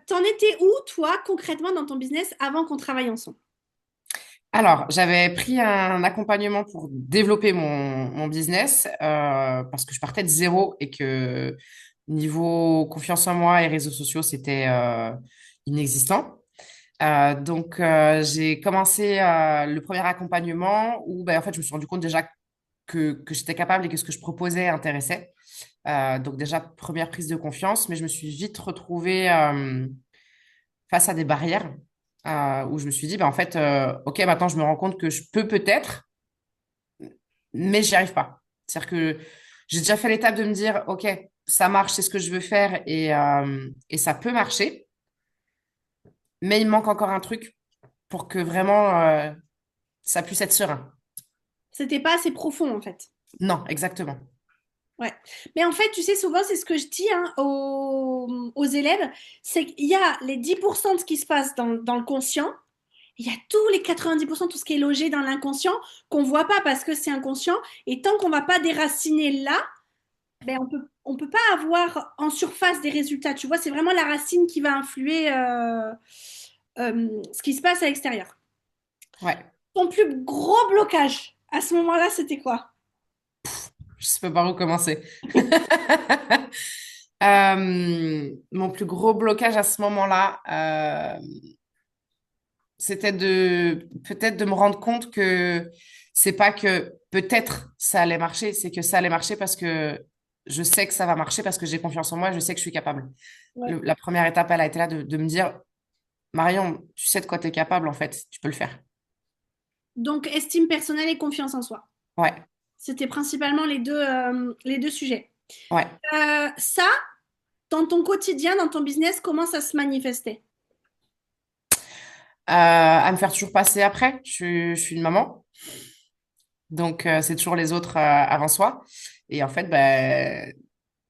t'en étais où, toi, concrètement, dans ton business avant qu'on travaille ensemble? Alors, j'avais pris un accompagnement pour développer mon business parce que je partais de zéro et que niveau confiance en moi et réseaux sociaux, c'était inexistant. J'ai commencé le premier accompagnement où en fait, je me suis rendu compte déjà que j'étais capable et que ce que je proposais intéressait. Donc déjà, première prise de confiance, mais je me suis vite retrouvée face à des barrières où je me suis dit, en fait, OK, maintenant je me rends compte que je peux peut-être, mais j'y arrive pas. C'est-à-dire que j'ai déjà fait l'étape de me dire, OK, ça marche, c'est ce que je veux faire et ça peut marcher, mais il me manque encore un truc pour que vraiment ça puisse être serein. C'était pas assez profond, en fait. Non, exactement. Ouais. Mais en fait, tu sais, souvent, c'est ce que je dis hein, aux élèves, c'est qu'il y a les 10% de ce qui se passe dans le conscient, il y a tous les 90%, tout ce qui est logé dans l'inconscient, qu'on voit pas parce que c'est inconscient, et tant qu'on va pas déraciner là, ben on peut pas avoir en surface des résultats. Tu vois, c'est vraiment la racine qui va influer ce qui se passe à l'extérieur. Ouais, Ton plus gros blocage à ce moment-là, c'était quoi? je sais pas par où commencer. Mon plus gros blocage à ce moment-là, c'était de peut-être de me rendre compte que c'est pas que peut-être ça allait marcher, c'est que ça allait marcher parce que je sais que ça va marcher parce que j'ai confiance en moi, je sais que je suis capable. Ouais. La première étape, elle a été là de me dire, Marion, tu sais de quoi tu es capable en fait, tu peux le faire. Donc, estime personnelle et confiance en soi. Ouais, C'était principalement les deux sujets. ouais. Ça, dans ton quotidien, dans ton business, comment ça se manifestait? À me faire toujours passer après, je suis une maman, donc c'est toujours les autres avant soi. Et en fait,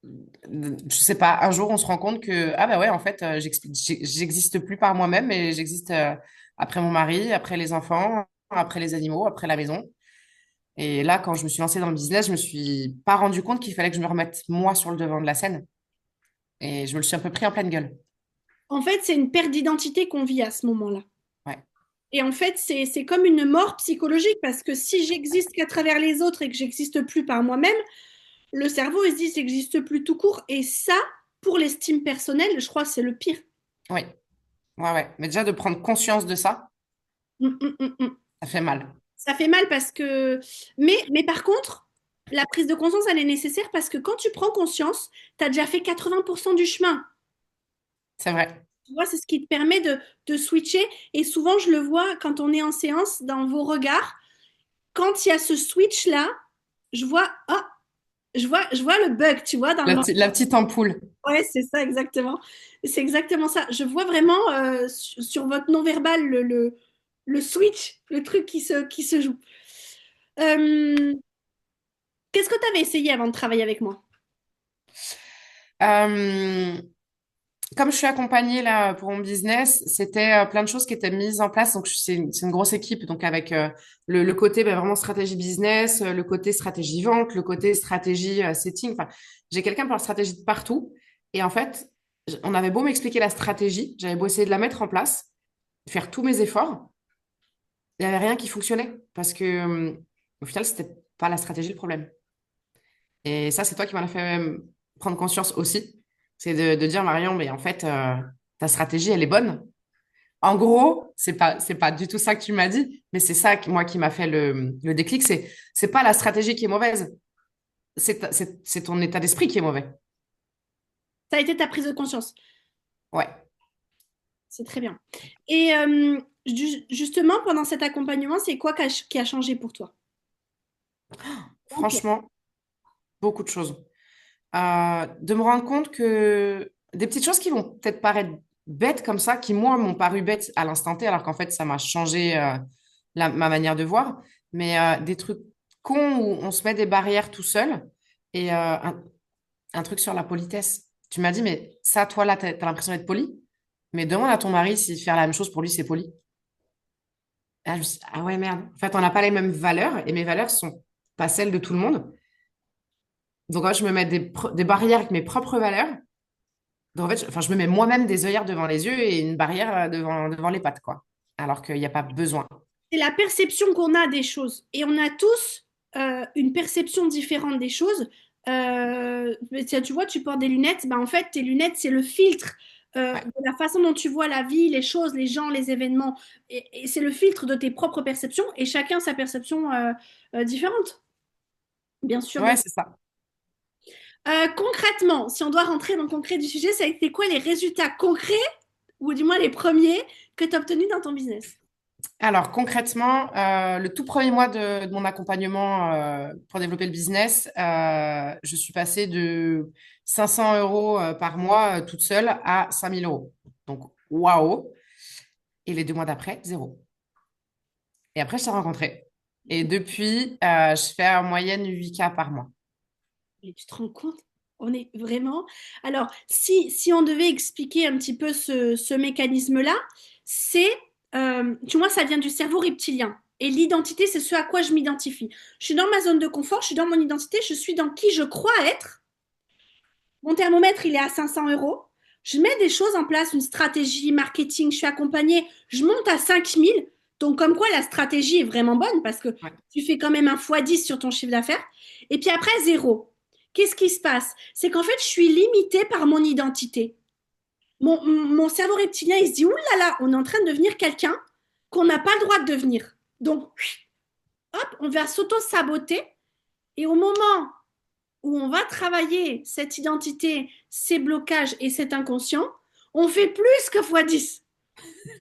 je sais pas, un jour on se rend compte que ah bah ouais en fait j'existe plus par moi-même mais j'existe après mon mari, après les enfants, après les animaux, après la maison. Et là quand je me suis lancée dans le business, je me suis pas rendu compte qu'il fallait que je me remette moi sur le devant de la scène et je me le suis un peu pris en pleine gueule. En fait, c'est une perte d'identité qu'on vit à ce moment-là. Ouais, Et en fait, c'est comme une mort psychologique parce que si j'existe qu'à travers les autres et que j'existe plus par moi-même, le cerveau, il se dit, j'existe plus tout court. Et ça, pour l'estime personnelle, je crois que c'est le pire. ouais, ouais. Mais déjà de prendre conscience de ça, Mm, mm, mm, mm. ça fait mal. Ça fait mal parce que... mais par contre, la prise de conscience, elle est nécessaire parce que quand tu prends conscience, tu as déjà fait 80% du chemin. C'est vrai. Tu vois, c'est ce qui te permet de switcher. Et souvent, je le vois quand on est en séance, dans vos regards, quand il y a ce switch-là, je vois, ah, je vois le bug, tu vois, dans le La petite ampoule. ouais, c'est ça, exactement. C'est exactement ça. Je vois vraiment sur votre non-verbal le switch, le truc qui se joue. Euh, Qu'est-ce que tu avais essayé avant de travailler avec moi? Euh, Comme je suis accompagnée là pour mon business, c'était plein de choses qui étaient mises en place. Donc c'est une grosse équipe, donc avec le côté vraiment stratégie business, le côté stratégie vente, le côté stratégie setting. Enfin, j'ai quelqu'un pour la stratégie de partout. Et en fait, on avait beau m'expliquer la stratégie, j'avais beau essayer de la mettre en place, faire tous mes efforts, il n'y avait rien qui fonctionnait parce que au final, c'était pas la stratégie le problème. Et ça, c'est toi qui m'en as fait prendre conscience aussi. C'est de dire, Marion, mais en fait, ta stratégie, elle est bonne. En gros, c'est pas du tout ça que tu m'as dit, mais c'est ça, moi, qui m'a fait le déclic. C'est pas la stratégie qui est mauvaise. C'est ton état d'esprit qui est mauvais. Ça a été ta prise de conscience. Ouais. C'est très bien. Et justement, pendant cet accompagnement, c'est quoi qui a changé pour toi? Ok. Franchement, beaucoup de choses. De me rendre compte que des petites choses qui vont peut-être paraître bêtes comme ça, qui moi m'ont paru bêtes à l'instant T, alors qu'en fait ça m'a changé ma manière de voir, mais des trucs cons où on se met des barrières tout seul et un truc sur la politesse. Tu m'as dit, mais ça, toi là, t'as l'impression d'être poli, mais demande à ton mari si faire la même chose pour lui c'est poli. Et là, je me suis dit, ah ouais, merde. En fait, on n'a pas les mêmes valeurs et mes valeurs sont pas celles de tout le monde. Donc, moi, je me mets des barrières avec mes propres valeurs. Donc, en fait, je me mets moi-même des œillères devant les yeux et une barrière devant les pattes, quoi. Alors qu'il n'y a pas besoin. C'est la perception qu'on a des choses. Et on a tous une perception différente des choses. Mais tiens, tu vois, tu portes des lunettes. Ben, en fait, tes lunettes, c'est le filtre Ouais, de la façon dont tu vois la vie, les choses, les gens, les événements. Et c'est le filtre de tes propres perceptions. Et chacun sa perception différente. Bien sûr, bien ouais, sûr. c'est ça. Concrètement, si on doit rentrer dans le concret du sujet, c'est quoi les résultats concrets, ou du moins les premiers, que tu as obtenus dans ton business? Alors, concrètement, le tout premier mois de mon accompagnement pour développer le business, je suis passée de 500 euros par mois toute seule à 5000 euros. Donc, waouh! Et les 2 mois d'après, zéro. Et après, je t'ai rencontré. Et depuis, je fais en moyenne 8K par mois. Et tu te rends compte? On est vraiment. Alors, si on devait expliquer un petit peu ce mécanisme-là, c'est, tu vois, ça vient du cerveau reptilien. Et l'identité, c'est ce à quoi je m'identifie. Je suis dans ma zone de confort, je suis dans mon identité, je suis dans qui je crois être. Mon thermomètre, il est à 500 euros. Je mets des choses en place, une stratégie marketing, je suis accompagnée, je monte à 5000. Donc, comme quoi, la stratégie est vraiment bonne parce que Ouais. tu fais quand même un x10 sur ton chiffre d'affaires. Et puis après, zéro. Qu'est-ce qui se passe? C'est qu'en fait, je suis limitée par mon identité. Mon cerveau reptilien, il se dit, ouh là là, on est en train de devenir quelqu'un qu'on n'a pas le droit de devenir. Donc, hop, on va s'auto-saboter. Et au moment où on va travailler cette identité, ces blocages et cet inconscient, on fait plus que x10.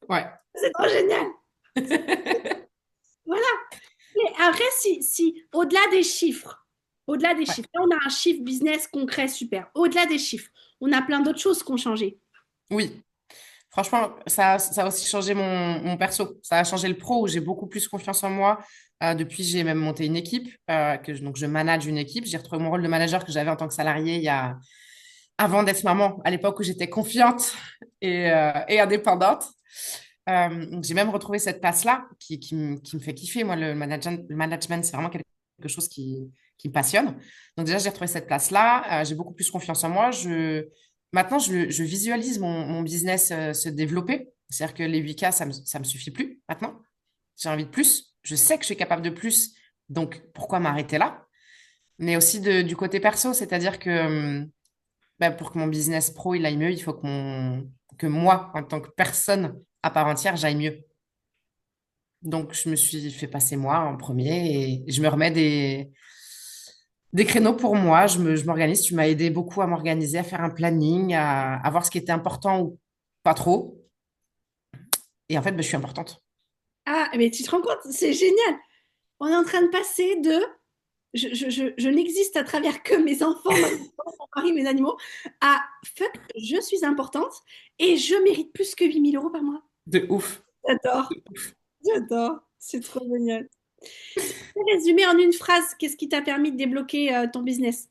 Ouais. C'est trop génial. Voilà. Et après, au-delà des Ouais. chiffres, là, on a un chiffre business concret, super. Au-delà des chiffres, on a plein d'autres choses qui ont changé. Oui. Franchement, ça a aussi changé mon perso. Ça a changé le pro où j'ai beaucoup plus confiance en moi. Depuis, j'ai même monté une équipe, donc je manage une équipe. J'ai retrouvé mon rôle de manager que j'avais en tant que salarié avant d'être maman, à l'époque où j'étais confiante et indépendante. Donc j'ai même retrouvé cette place-là qui me fait kiffer. Moi, le management, c'est vraiment quelque chose qui me passionne. Donc déjà, j'ai retrouvé cette place-là. J'ai beaucoup plus confiance en moi. Maintenant, je visualise mon business se développer. C'est-à-dire que les 8K, ça me suffit plus maintenant. J'ai envie de plus. Je sais que je suis capable de plus. Donc, pourquoi m'arrêter là? Mais aussi du côté perso, c'est-à-dire que pour que mon business pro il aille mieux, il faut que moi, en tant que personne à part entière, j'aille mieux. Donc, je me suis fait passer moi en premier et je me remets des créneaux pour moi. Je m'organise. Tu m'as aidé beaucoup à m'organiser, à faire un planning, à voir ce qui était important ou pas trop. Et en fait, je suis importante. Ah, mais tu te rends compte, c'est génial. On est en train de passer de je n'existe à travers que mes enfants, ma maison, mon mari, mes animaux, à fuck, je suis importante et je mérite plus que 8 000 euros par mois. De ouf. J'adore, j'adore, c'est trop génial. Si tu peux résumer en une phrase, qu'est-ce qui t'a permis de débloquer ton business?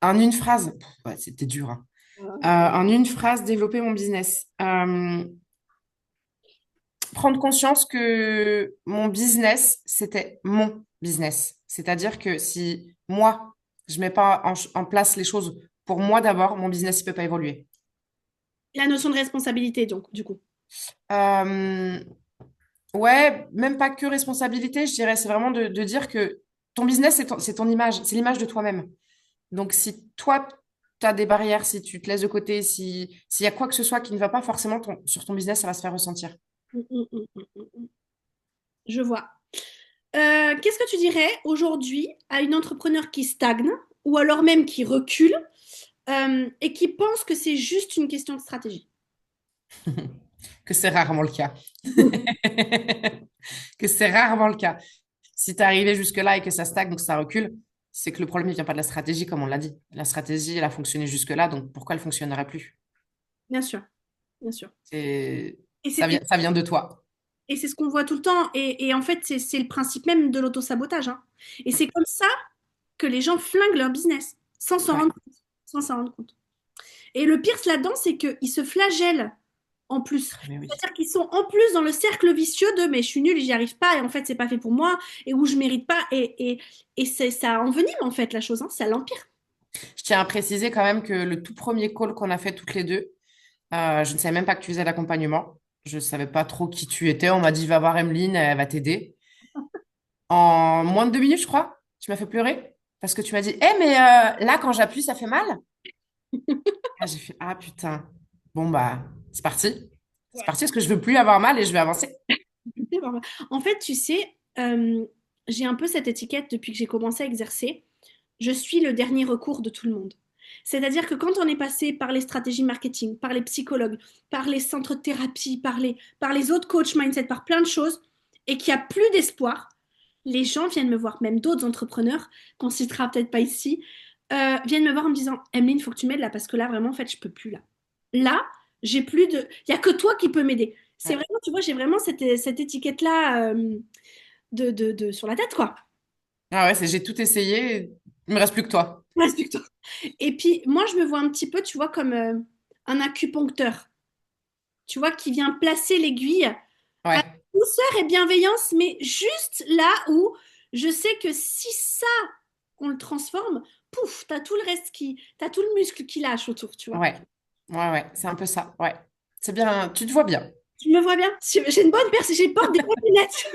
En une phrase, ouais, c'était dur, hein. En une phrase, développer mon business. Prendre conscience que mon business, c'était mon business. C'est-à-dire que si moi, je mets pas en place les choses pour moi d'abord, mon business ne peut pas évoluer. La notion de responsabilité, donc, du coup. Euh, ouais, même pas que responsabilité, je dirais, c'est vraiment de dire que ton business, c'est ton image, c'est l'image de toi-même. Donc, si toi, tu as des barrières, si tu te laisses de côté, s'il y a quoi que ce soit qui ne va pas forcément sur ton business, ça va se faire ressentir. Mm, mm, mm, mm, mm, mm. Je vois. Qu'est-ce que tu dirais aujourd'hui à une entrepreneur qui stagne ou alors même qui recule et qui pense que c'est juste une question de stratégie? Que c'est rarement le cas. Que c'est rarement le cas. Si tu es arrivé jusque-là et que ça stagne, donc ça recule, c'est que le problème ne vient pas de la stratégie, comme on l'a dit. La stratégie, elle a fonctionné jusque-là, donc pourquoi elle ne fonctionnerait plus? Bien sûr, bien sûr. Et c'est Ça vient de toi. et c'est ce qu'on voit tout le temps. Et en fait, c'est le principe même de l'auto-sabotage, hein. Et c'est comme ça que les gens flinguent leur business sans s'en Ouais. rendre compte. Sans s'en rendre compte. Et le pire là-dedans, c'est qu'ils se flagellent en plus. Mais oui. C'est-à-dire qu'ils sont en plus dans le cercle vicieux de mais je suis nulle, j'y arrive pas, et en fait, c'est pas fait pour moi, et où je mérite pas. Et ça envenime en fait la chose, hein, ça l'empire. Je tiens à préciser quand même que le tout premier call qu'on a fait toutes les deux, je ne savais même pas que tu faisais l'accompagnement. Je ne savais pas trop qui tu étais. On m'a dit, va voir Emeline, elle va t'aider. En moins de 2 minutes, je crois, tu m'as fait pleurer parce que tu m'as dit, mais là, quand j'appuie, ça fait mal. Ah, j'ai fait, ah putain. Bon, bah, c'est parti. C'est Ouais. parti parce que je veux plus avoir mal et je vais avancer. En fait, tu sais, j'ai un peu cette étiquette depuis que j'ai commencé à exercer. Je suis le dernier recours de tout le monde. C'est-à-dire que quand on est passé par les stratégies marketing, par les psychologues, par les centres de thérapie, par les autres coachs mindset, par plein de choses, et qu'il n'y a plus d'espoir, les gens viennent me voir, même d'autres entrepreneurs, qu'on citera peut-être pas ici, viennent me voir en me disant, Emeline, il faut que tu m'aides là, parce que là, vraiment, en fait, je peux plus là. Là, j'ai plus de... Il n'y a que toi qui peux m'aider. C'est Ouais. vraiment, tu vois, j'ai vraiment cette étiquette-là sur la tête, quoi. Ah ouais, j'ai tout essayé. Il me reste plus que toi. Respecte-toi. Et puis, moi, je me vois un petit peu, tu vois, comme un acupuncteur, tu vois, qui vient placer l'aiguille avec Ouais. douceur et bienveillance, mais juste là où je sais que si ça, on le transforme, pouf, t'as tout le muscle qui lâche autour, tu vois. Ouais. Ouais, ouais. C'est un peu ça. Ouais. C'est bien. Tu te vois bien. Tu me vois bien? J'ai une bonne personne, j'ai porte des bonnes lunettes.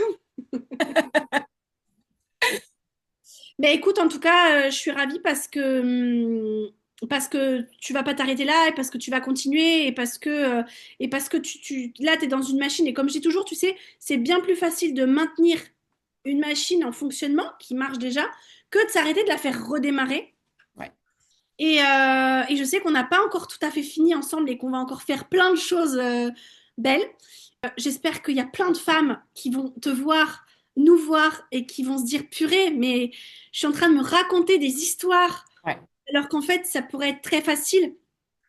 Mais écoute, en tout cas, je suis ravie parce que tu vas pas t'arrêter là et parce que tu vas continuer et parce que là, tu es dans une machine. Et comme je dis toujours, tu sais, c'est bien plus facile de maintenir une machine en fonctionnement qui marche déjà que de s'arrêter de la faire redémarrer. Ouais. Et je sais qu'on n'a pas encore tout à fait fini ensemble et qu'on va encore faire plein de choses belles. J'espère qu'il y a plein de femmes qui vont te voir, nous voir et qui vont se dire purée, mais je suis en train de me raconter des histoires Ouais. alors qu'en fait ça pourrait être très facile.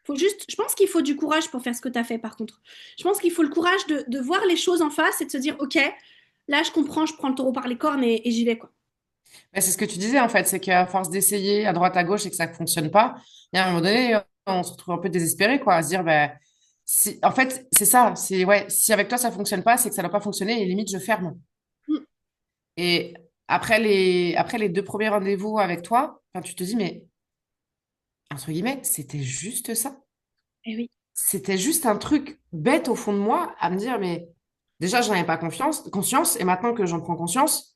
Je pense qu'il faut du courage pour faire ce que tu as fait par contre. Je pense qu'il faut le courage de voir les choses en face et de se dire ok, là je comprends, je prends le taureau par les cornes et j'y vais quoi. Mais c'est ce que tu disais, en fait. C'est qu'à force d'essayer à droite, à gauche et que ça ne fonctionne pas, il y a un moment donné, on se retrouve un peu désespéré, quoi, à se dire, ben, si... en fait, c'est ça. C'est, ouais, si avec toi, ça fonctionne pas, c'est que ça n'a pas fonctionné et limite, je ferme. Mm. Et après les 2 premiers rendez-vous avec toi, enfin, tu te dis, mais entre guillemets, c'était juste ça. Eh oui, C'était juste un truc bête au fond de moi à me dire, mais déjà, j'en avais pas conscience, et maintenant que j'en prends conscience,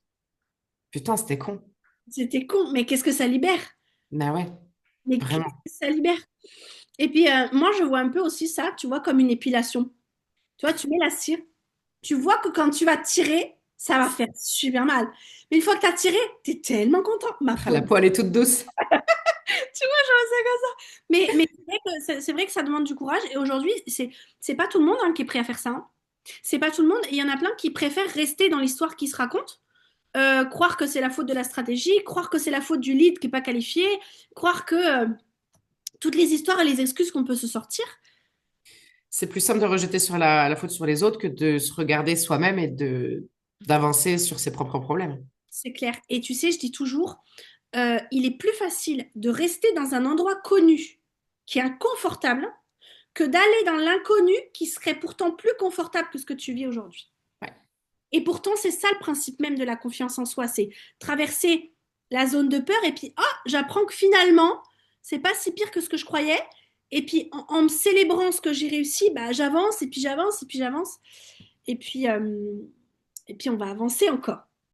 putain, c'était con. c'était con, mais qu'est-ce que ça libère? Ben ouais, Mais qu'est-ce vraiment. que ça libère? Et puis moi je vois un peu aussi ça, tu vois, comme une épilation. Tu vois, tu mets la cire. Tu vois que quand tu vas tirer, ça va faire super mal. Mais une fois que tu as tiré, tu es tellement content, ma Ah, peau. la peau, elle est toute douce. Tu vois, je vois ça comme ça. Mais c'est vrai que ça demande du courage. Et aujourd'hui, c'est pas tout le monde hein, qui est prêt à faire ça. Hein. C'est pas tout le monde. Et il y en a plein qui préfèrent rester dans l'histoire qui se raconte, croire que c'est la faute de la stratégie, croire que c'est la faute du lead qui est pas qualifié, croire que toutes les histoires et les excuses qu'on peut se sortir, C'est plus simple de rejeter sur la faute sur les autres que de se regarder soi-même et d'avancer sur ses propres problèmes. c'est clair. Et tu sais, je dis toujours, il est plus facile de rester dans un endroit connu qui est inconfortable que d'aller dans l'inconnu qui serait pourtant plus confortable que ce que tu vis aujourd'hui. Ouais. Et pourtant, c'est ça le principe même de la confiance en soi, c'est traverser la zone de peur et puis, j'apprends que finalement, c'est pas si pire que ce que je croyais. Et puis, en me célébrant ce que j'ai réussi, bah, j'avance et puis j'avance et puis j'avance. Et puis, on va avancer encore.